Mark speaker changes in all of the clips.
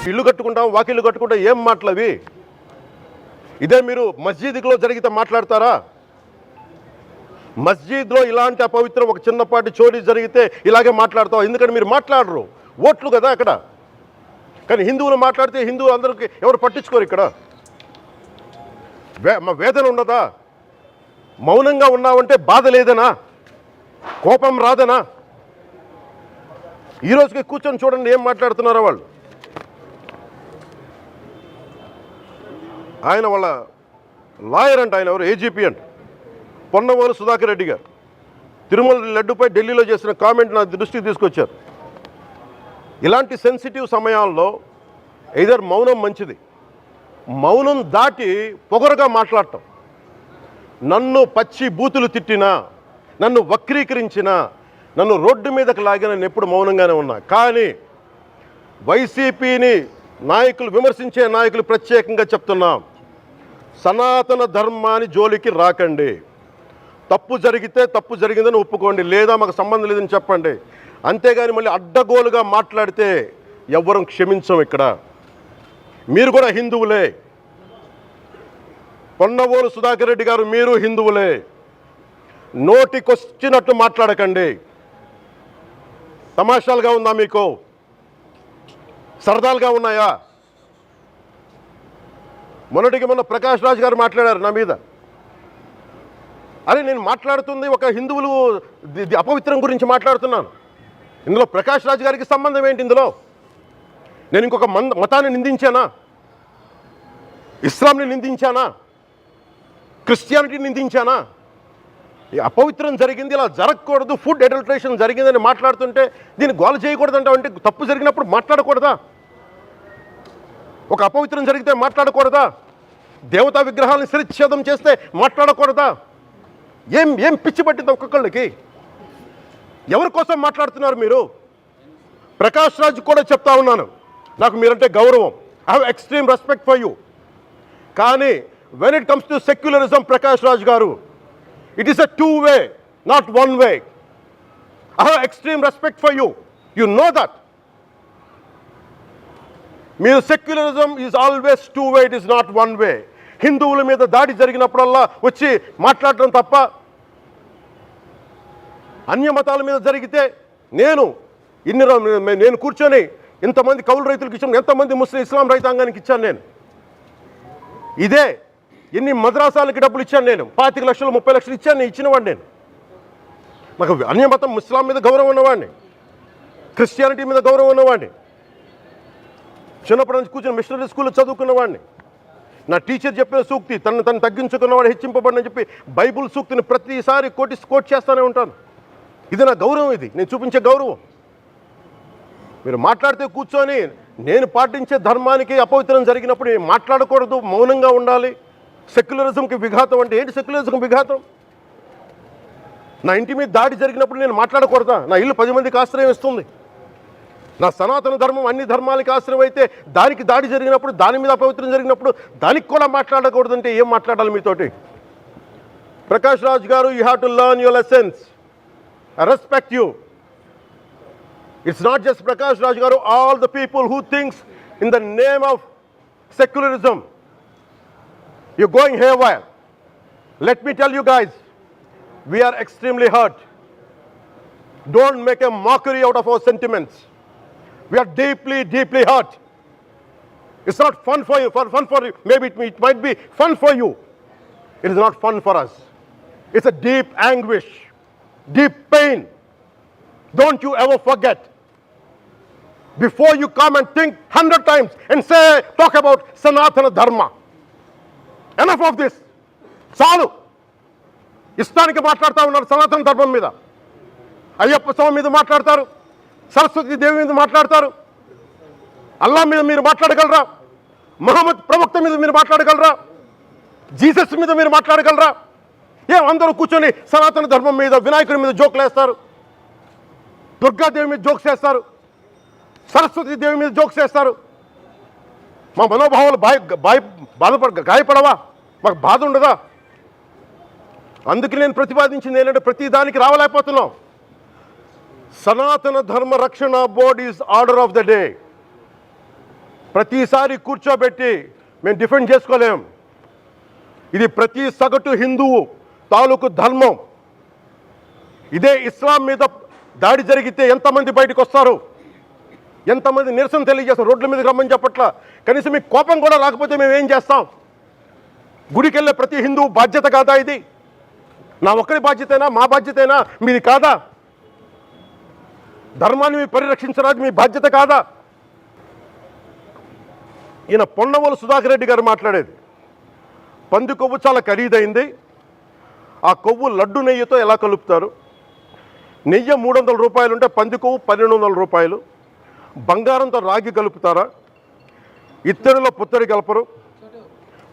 Speaker 1: ఇల్లు కట్టుకుంటాం, వాకిళ్ళు కట్టుకుంటాం, ఏం మాటలవి? ఇదే మీరు మస్జిద్లో జరిగితే మాట్లాడతారా? మస్జిద్లో ఇలాంటి అపవిత్రం ఒక చిన్నపాటి చోరీ జరిగితే ఇలాగే మాట్లాడతాం. ఎందుకంటే మీరు మాట్లాడరు, ఓట్లు కదా అక్కడ. కానీ హిందువులు మాట్లాడితే హిందువులు అందరికీ ఎవరు పట్టించుకోరు. ఇక్కడ వేదన ఉండదా? మౌనంగా ఉన్నావంటే బాధ లేదనా? కోపం రాదనా? ఈ రోజుకి కూర్చొని చూడండి ఏం మాట్లాడుతున్నారో వాళ్ళు. ఆయన వాళ్ళ లాయర్ అంట, ఆయన ఎవరు, ఏజీపీ అంట, పొన్నవోలు సుధాకర్ రెడ్డి గారు తిరుమల లడ్డుపై ఢిల్లీలో చేసిన కామెంట్ నా దృష్టికి తీసుకొచ్చారు. ఇలాంటి సెన్సిటివ్ సమయాల్లో ఎయిదర్ మౌనం మంచిది, మౌనం దాటి పొగరుగా మాట్లాడటం. నన్ను పచ్చి బూతులు తిట్టినా, నన్ను వక్రీకరించినా, నన్ను రోడ్డు మీదకి లాగిన నేను ఎప్పుడు మౌనంగానే ఉన్నా. కానీ వైసీపీని నాయకులు, విమర్శించే నాయకులు ప్రత్యేకంగా చెప్తున్నాం, సనాతన ధర్మాన్ని జోలికి రాకండి. తప్పు జరిగితే తప్పు జరిగిందని ఒప్పుకోండి, లేదా మాకు సంబంధం లేదని చెప్పండి. అంతేగాని మళ్ళీ అడ్డగోలుగా మాట్లాడితే ఎవ్వరూ క్షమించం. ఇక్కడ మీరు కూడా హిందువులే. పొన్నవోలు సుధాకర్ రెడ్డి గారు, మీరు హిందువులే. నోటికొచ్చినట్టు మాట్లాడకండి. తమాషాలుగా ఉందా మీకు? సరదాలుగా ఉన్నాయా? మొన్న ప్రకాష్ రాజ్ గారు మాట్లాడారు నా మీద. అరే నేను మాట్లాడుతుంది ఒక హిందువులు అపవిత్రం గురించి మాట్లాడుతున్నాను. ఇందులో ప్రకాష్ రాజ్ గారికి సంబంధం ఏంటి? ఇందులో నేను ఇంకొక మతాన్ని నిందించానా? ఇస్లాంని నిందించానా? క్రిస్టియానిటీని నిందించానా? అపవిత్రం జరిగింది, ఇలా జరగకూడదు, ఫుడ్ అడల్టరేషన్ జరిగిందని మాట్లాడుతుంటే దీన్ని గోల చేయకూడదంట. అంటే తప్పు జరిగినప్పుడు మాట్లాడకూడదా? ఒక అపవిత్రం జరిగితే మాట్లాడకూడదా? దేవతా విగ్రహాలను శిరచ్ఛేదం చేస్తే మాట్లాడకూడదా? ఏం పిచ్చి పట్టింది ఒక్కొక్కళ్ళకి? ఎవరి కోసం మాట్లాడుతున్నారు మీరు? ప్రకాష్ రాజ్ కూడా చెప్తా ఉన్నాను, నాకు మీరంటే గౌరవం. I have extreme respect for you. కానీ when it comes to secularism, Prakash Raj garu, it is a two way, not one way. I have extreme respect for you, you know that. మీరు secularism is always two way, it is not one way. హిందువుల మీద దాడి జరిగినప్పుడల్లా వచ్చి మాట్లాడటం తప్ప, అన్య మతాల మీద జరిగితే నేను కూర్చొని ఇంతమంది కౌలు రైతులకు ఇచ్చాను, ఎంతమంది ముస్లిం ఇస్లాం రైతాంగానికి ఇచ్చాను నేను. ఇదే ఎన్ని మద్రాసాలకి డబ్బులు ఇచ్చాను నేను, 25 లక్షలు 30 లక్షలు ఇచ్చాను, నేను ఇచ్చినవాడిని. నేను నాకు అన్యమతం ఇస్లాం మీద గౌరవం ఉన్నవాడిని, క్రిస్టియానిటీ మీద గౌరవం ఉన్నవాడిని. చిన్నప్పటి నుంచి కూర్చొని మిషనరీ స్కూల్లో చదువుకున్నవాడిని. నా టీచర్ చెప్పిన సూక్తి, తను తగ్గించుకున్నవాడు హెచ్చింపబడినని చెప్పి బైబుల్ సూక్తిని ప్రతిసారి కోట్ చేస్తూనే ఉంటాను. ఇది నా గౌరవం, ఇది నేను చూపించే గౌరవం. మీరు మాట్లాడితే కూర్చొని నేను పాటించే ధర్మానికి అపవిత్రం జరిగినప్పుడు మాట్లాడకూడదు, మౌనంగా ఉండాలి. సెక్యులరిజంకి విఘాతం అంటే ఏంటి? సెక్యులరిజంకి విఘాతం? నా ఇంటి మీద దాడి జరిగినప్పుడు నేను మాట్లాడకూడదా? నా ఇల్లు 10 మందికి ఆశ్రయం ఇస్తుంది. నా సనాతన ధర్మం అన్ని ధర్మాలకి ఆశ్రయం అయితే దానికి దాడి జరిగినప్పుడు, దాని మీద అపవిత్రం జరిగినప్పుడు దానికి కూడా మాట్లాడకూడదంటే ఏం మాట్లాడాలి మీతోటి? ప్రకాష్ రాజ్ గారు, you have to learn your lessons. I respect you. It's not just Prakash Raj Garu, all the people who thinks in the name of secularism, you're going haywire. Let me tell you guys, we are extremely hurt. Don't make a mockery out of our sentiments. We are deeply, deeply hurt. It's not fun for you, maybe it might be fun for you. It is not fun for us. It's a deep anguish, deep pain. Don't you ever forget. Before you come and think 100 times and talk about Sanatana Dharma. Enough of this. చాలు. ఇష్టానికి మాట్లాడుతూ ఉన్నారు సనాతన ధర్మం మీద. అయ్యప్ప స్వామి మీద మాట్లాడతారు, సరస్వతి దేవి మీద మాట్లాడతారు. అల్లా మీద మీరు మాట్లాడగలరా? మహమ్మద్ ప్రవక్త మీద మీరు మాట్లాడగలరా? జీసస్ మీద మీరు మాట్లాడగలరా? అందరూ కూర్చొని సనాతన ధర్మం మీద, వినాయకుడి మీద జోకులు వేస్తారు, దుర్గాదేవి మీద జోక్స్ వేస్తారు, సరస్వతి దేవి మీద జోక్స్ వేస్తారు. మా మనోభావాలు గాయపడవా? మాకు బాధ ఉండదా? అందుకే నేను ప్రతిపాదించింది ఏంటంటే ప్రతి దానికి రావలేకపోతున్నాం. సనాతన ధర్మ రక్షణ board is order of the day. ప్రతిసారి కూర్చోబెట్టి మేము డిఫెండ్ చేసుకోలేం. ఇది ప్రతి సగటు హిందువు తాలూకు ధర్మం. ఇదే ఇస్లాం మీద దాడి జరిగితే ఎంతమంది బయటకు వస్తారు, ఎంతమంది నిరసన తెలియజేస్తారు, రోడ్ల మీదకి రమ్మని చెప్పట్లా. కనీసం మీకు కోపం కూడా రాకపోతే మేము ఏం చేస్తాం? గుడికి వెళ్ళే ప్రతి హిందువు బాధ్యత కాదా ఇది? నా ఒక్కరి బాధ్యతేనా? మా బాధ్యతేనా? మీది కాదా? ధర్మాన్ని మీరు పరిరక్షించడానికి మీ బాధ్యత కాదా? ఈయన పొన్నవోలు సుధాకర్ రెడ్డి గారు మాట్లాడేది, పంది కొవ్వు చాలా ఖరీదైంది, ఆ కొవ్వు లడ్డు నెయ్యితో ఎలా కలుపుతారు? నెయ్యి 300 రూపాయలు ఉంటే పంది కొవ్వు 1200 రూపాయలు. బంగారంతో రాగి కలుపుతారా? ఇత్తడిలో పుత్తడి కలపరు.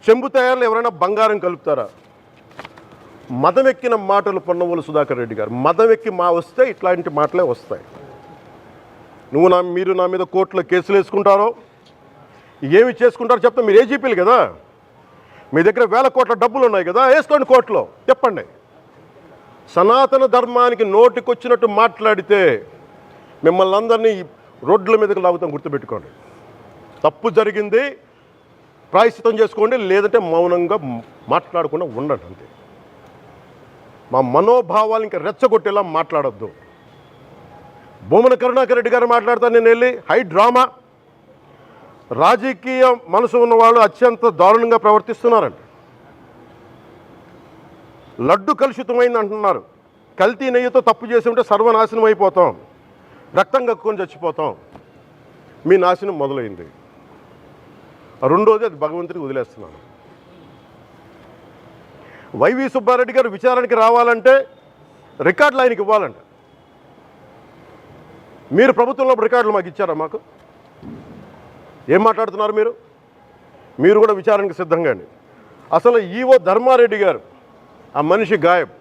Speaker 1: చెంబు తయారులో ఎవరైనా బంగారం కలుపుతారా? మదం ఎక్కిన మాటలు పొన్నవోలు సుధాకర్ రెడ్డి గారు. మదం ఎక్కి వస్తే ఇట్లాంటి మాటలే వస్తాయి. మీరు నా మీద కోర్టులో కేసులు వేసుకుంటారో ఏమి చేసుకుంటారో చెప్తా. మీరు ఏజీపీలు కదా, మీ దగ్గర వేల కోట్ల డబ్బులు ఉన్నాయి కదా, వేసుకోండి కోర్టులో. చెప్పండి. సనాతన ధర్మానికి నోటికొచ్చినట్టు మాట్లాడితే మిమ్మల్ని అందరినీ రోడ్ల మీదకి లాగుతాం, గుర్తుపెట్టుకోండి. తప్పు జరిగింది, ప్రాయశ్చితం చేసుకోండి, లేదంటే మౌనంగా మాట్లాడకుండా ఉండండి అంతే. మా మనోభావాలు ఇంకా రెచ్చగొట్టేలా మాట్లాడొద్దు. భూమన కరుణాకర్ రెడ్డి గారు మాట్లాడతాను నేను వెళ్ళి హై డ్రామా, రాజకీయ మనసు ఉన్న వాళ్ళు అత్యంత దారుణంగా ప్రవర్తిస్తున్నారండి. లడ్డు కలుషితమైంది అంటున్నారు. కల్తీ నెయ్యితో తప్పు చేసి ఉంటే సర్వనాశనం అయిపోతాం, రక్తం కక్కుని చచ్చిపోతాం. మీ నాశనం మొదలైంది. రెండోది అది భగవంతుడికి వదిలేస్తున్నాను. వైవి సుబ్బారెడ్డి గారు విచారణకి రావాలంటే రికార్డులు ఆయనకి ఇవ్వాలంట. మీరు ప్రభుత్వంలో రికార్డులు మాకు ఇచ్చారా? మాకు ఏం మాట్లాడుతున్నారు మీరు? మీరు కూడా విచారణకి సిద్ధంగా అండి. అసలు ఈవో ధర్మారెడ్డి గారు, ఆ మనిషి గాయబ్.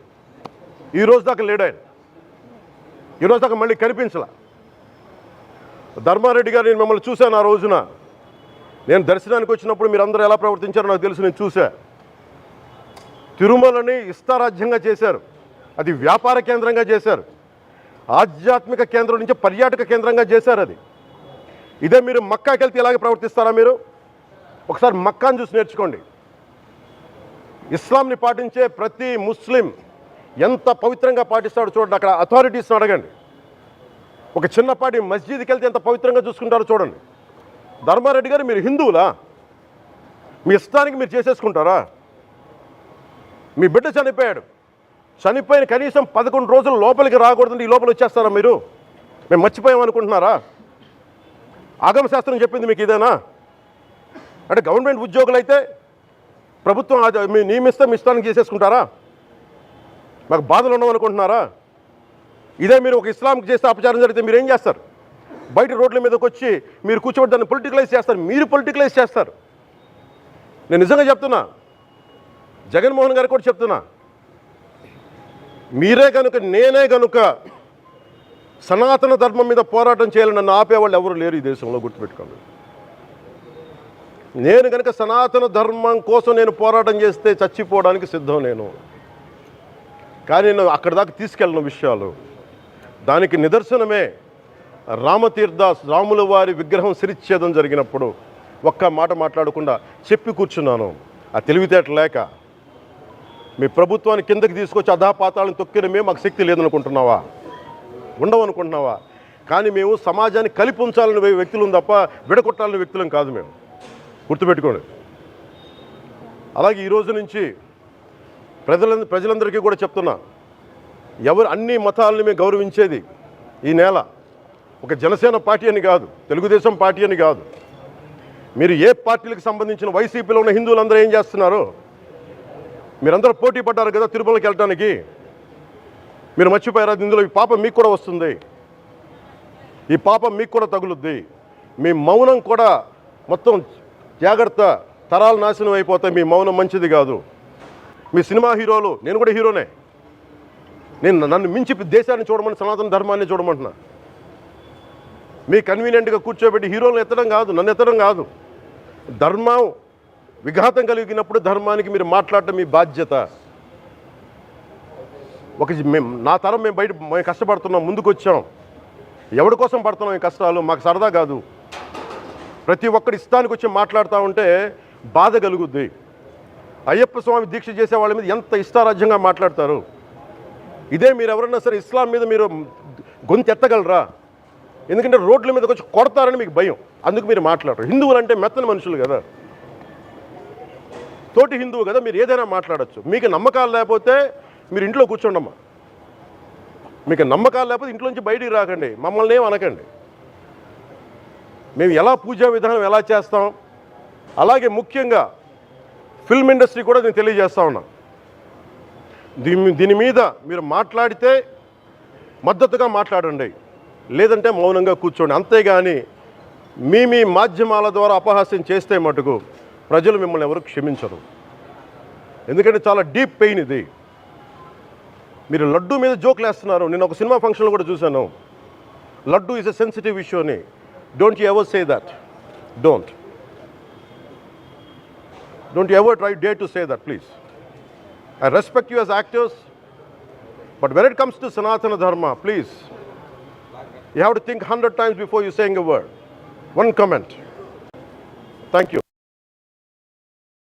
Speaker 1: ఈరోజు దాకా లేడు ఆయన. ఈరోజు దాకా మళ్ళీ కనిపించలా. ధర్మారెడ్డి గారు, నేను మిమ్మల్ని చూశాను ఆ రోజున. నేను దర్శనానికి వచ్చినప్పుడు మీరు అందరూ ఎలా ప్రవర్తించారో నాకు తెలుసు, నేను చూసా. తిరుమలని ఇష్టారాజ్యంగా చేశారు, అది వ్యాపార కేంద్రంగా చేశారు, ఆధ్యాత్మిక కేంద్రం నుంచి పర్యాటక కేంద్రంగా చేశారు అది. ఇదే మీరు మక్కాకి వెళ్తే ఇలాగే ప్రవర్తిస్తారా? మీరు ఒకసారి మక్కాను చూసి నేర్చుకోండి. ఇస్లాంని పాటించే ప్రతి ముస్లిం ఎంత పవిత్రంగా పాటిస్తాడో చూడండి. అక్కడ అథారిటీస్ని అడగండి. ఒక చిన్నపాటి మస్జిద్కి వెళ్తే ఎంత పవిత్రంగా చూసుకుంటారో చూడండి. ధర్మారెడ్డి గారు, మీరు హిందువులా? మీ ఇష్టానికి మీరు చేసేసుకుంటారా? మీ బిడ్డ చనిపోయాడు, చనిపోయిన కనీసం 11 రోజులు లోపలికి రాకూడదండి, ఈ లోపల వచ్చేస్తారా మీరు? మేము మర్చిపోయామనుకుంటున్నారా? ఆగమ శాస్త్రం చెప్పింది మీకు ఇదేనా? అంటే గవర్నమెంట్ ఉద్యోగులైతే ప్రభుత్వం మీ నియమిస్తే మీ ఇష్టానికి చేసేసుకుంటారా? మాకు బాధలు ఉండవనుకుంటున్నారా? ఇదే మీరు ఒక ఇస్లాంకి చేస్తే అపచారం జరిగితే మీరు ఏం చేస్తారు? బయట రోడ్ల మీదకి వచ్చి మీరు కూర్చోబెట్టి దాన్ని పొలిటికలైజ్ చేస్తారు. మీరు పొలిటికలైజ్ చేస్తారు. నేను నిజంగా చెప్తున్నా, జగన్మోహన్ గారు కూడా చెప్తున్నా, మీరే కనుక, నేనే కనుక సనాతన ధర్మం మీద పోరాటం చేయాలని నన్ను ఆపేవాళ్ళు ఎవరు లేరు ఈ దేశంలో, గుర్తుపెట్టుకోండి. నేను కనుక సనాతన ధర్మం కోసం నేను పోరాటం చేస్తే చచ్చిపోవడానికి సిద్ధం నేను. కానీ నేను అక్కడి దాకా తీసుకెళ్ళిన విషయాలు, దానికి నిదర్శనమే రామతీర్థాస్, రాముల వారి విగ్రహం శిరిచ్ఛేదం జరిగినప్పుడు ఒక్క మాట మాట్లాడకుండా చెప్పి కూర్చున్నాను. ఆ తెలివితేట లేక మీ ప్రభుత్వాన్ని కిందకి తీసుకొచ్చి అధాపాతాలను తొక్కిన మేము మాకు శక్తి లేదనుకుంటున్నావా? ఉండవనుకుంటున్నావా? కానీ మేము సమాజాన్ని కలిపి ఉంచాలని వ్యక్తులం తప్ప విడగొట్టాలని వ్యక్తులం కాదు మేము, గుర్తుపెట్టుకోండి. అలాగే ఈరోజు నుంచి ప్రజలందరికీ కూడా చెప్తున్నా, అన్ని మతాలని మేము గౌరవించేది ఈ నేల. ఒక జనసేన పార్టీ అని కాదు, తెలుగుదేశం పార్టీ అని కాదు. మీరు ఏ పార్టీలకు సంబంధించిన వైసీపీలో ఉన్న హిందువులందరూ ఏం చేస్తున్నారు? మీరందరూ పోటీ పడ్డారు కదా తిరుమలకి వెళ్ళటానికి. మీరు మర్చిపోయారా? ఇందులో ఈ పాపం మీకు కూడా వస్తుంది, ఈ పాపం మీకు కూడా తగులుద్ది. మీ మౌనం కూడా మొత్తం జాగ్రత్త, తరాలు నాశనం అయిపోతాయి. మీ మౌనం మంచిది కాదు. మీ సినిమా హీరోలు, నేను కూడా హీరోనే, నన్ను మించి దేశాన్ని చూడమని, సనాతన ధర్మాన్ని చూడమంటున్నా. మీ కన్వీనియంట్గా కూర్చోబెట్టి హీరోలను ఎత్తడం కాదు, నన్ను ఎత్తడం కాదు. ధర్మం విఘాతం కలిగినప్పుడు ధర్మానికి మీరు మాట్లాడటం మీ బాధ్యత. నా తరం మేము కష్టపడుతున్నాం, ముందుకు వచ్చాం. ఎవరి కోసం పడుతున్నాం ఈ కష్టాలు? మాకు సరదా కాదు. ప్రతి ఒక్కడి ఇష్టానికి వచ్చి మాట్లాడుతూ ఉంటే బాధ కలుగుద్ది. అయ్యప్ప స్వామి దీక్ష చేసే వాళ్ళ మీద ఎంత ఇష్టారాజ్యంగా మాట్లాడతారు. ఇదే మీరు ఎవరన్నా సరే ఇస్లాం మీద మీరు గొంతు ఎత్తగలరా? ఎందుకంటే రోడ్ల మీదకి వచ్చి కొడతారని మీకు భయం, అందుకు మీరు మాట్లాడరు. హిందువులు అంటే మెత్తని మనుషులు కదా, తోటి హిందువు కదా, మీరు ఏదైనా మాట్లాడచ్చు. మీకు నమ్మకాలు లేకపోతే మీరు ఇంట్లో కూర్చోండమ్మా. మీకు నమ్మకాలు లేకపోతే ఇంట్లోంచి బయటికి రాకండి, మమ్మల్ని ఏం అనకండి. మేము ఎలా పూజా విధానం ఎలా చేస్తాం, అలాగే ముఖ్యంగా ఫిల్మ్ ఇండస్ట్రీ కూడా నేను తెలియజేస్తా ఉన్నా. దీని మీద మీరు మాట్లాడితే మద్దతుగా మాట్లాడండి, లేదంటే మౌనంగా కూర్చోండి. అంతేగాని మీ మాధ్యమాల ద్వారా అపహాస్యం చేస్తే మటుకు ప్రజలు మిమ్మల్ని ఎవరు క్షమించరు. ఎందుకంటే చాలా డీప్ పెయిన్ ఇది. మీరు లడ్డు మీద జోకులు వేస్తున్నారు. నేను ఒక సినిమా ఫంక్షన్లో కూడా చూశాను. Laddu is a sensitive issue అని. Don't you ever say that. Don't you ever try day to say that, please. I respect you as actors, but when it comes to Sanatana Dharma, please, you have to think 100 times before you saying a word. One comment. Thank you.